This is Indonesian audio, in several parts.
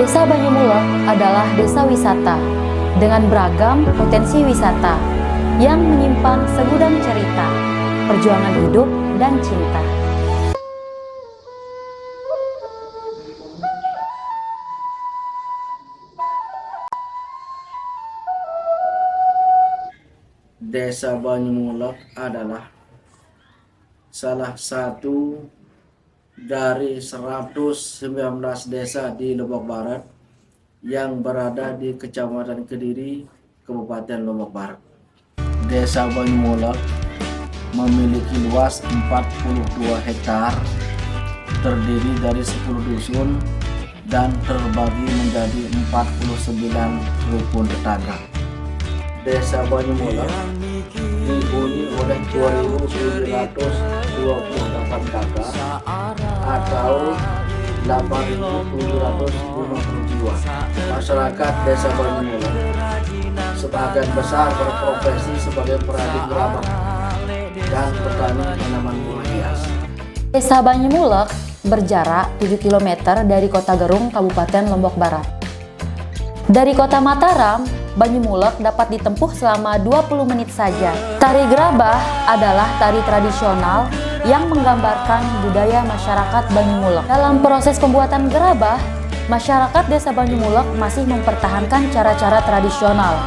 Desa Banyumulek adalah desa wisata dengan beragam potensi wisata yang menyimpan segudang cerita, perjuangan hidup, dan cinta. Desa Banyumulek adalah salah satu dari 119 desa di Lombok Barat yang berada di Kecamatan Kediri, Kabupaten Lombok Barat. Desa Banyumulek memiliki luas 42 hektar, terdiri dari 10 dusun dan terbagi menjadi 49 rukun tetangga. Desa Banyumulek dihuni oleh 2.728 kakak atau 8.750 jiwa. Masyarakat Desa Banyumulek sebagian besar berprofesi sebagai perajin gerabah dan petani tanaman bunga hias. Desa Banyumulek berjarak 7 km dari Kota Gerung, Kabupaten Lombok Barat. Dari Kota Mataram, Banyumulek dapat ditempuh selama 20 menit saja. Tari gerabah adalah tari tradisional yang menggambarkan budaya masyarakat Banyumulek. Dalam proses pembuatan gerabah, masyarakat Desa Banyumulek masih mempertahankan cara-cara tradisional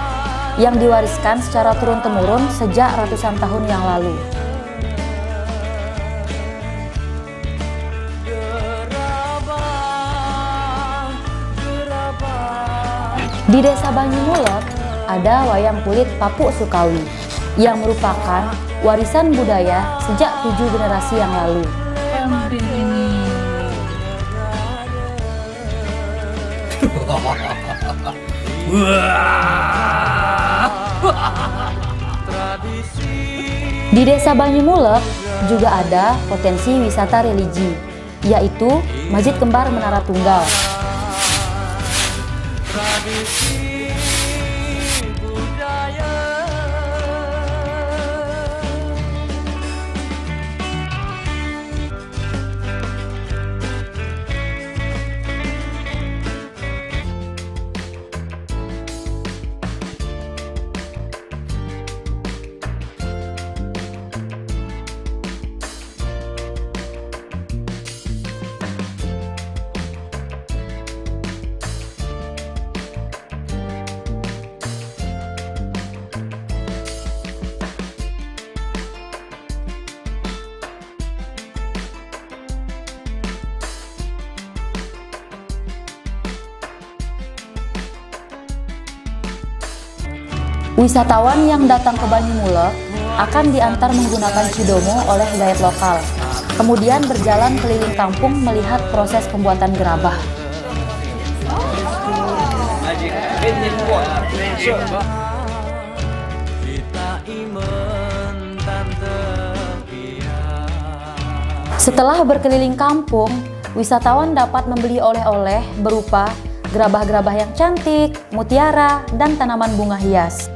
yang diwariskan secara turun-temurun sejak ratusan tahun yang lalu. Di Desa Banyumulek ada wayang kulit Papuk Sukawi yang merupakan warisan budaya sejak 7 generasi yang lalu. Di Desa Banyumulek juga ada potensi wisata religi, yaitu Masjid Kembar Menara Tunggal. Wisatawan yang datang ke Banyumulek akan diantar menggunakan cidomo oleh guide lokal, kemudian berjalan keliling kampung melihat proses pembuatan gerabah. Setelah berkeliling kampung, wisatawan dapat membeli oleh-oleh berupa gerabah-gerabah yang cantik, mutiara, dan tanaman bunga hias.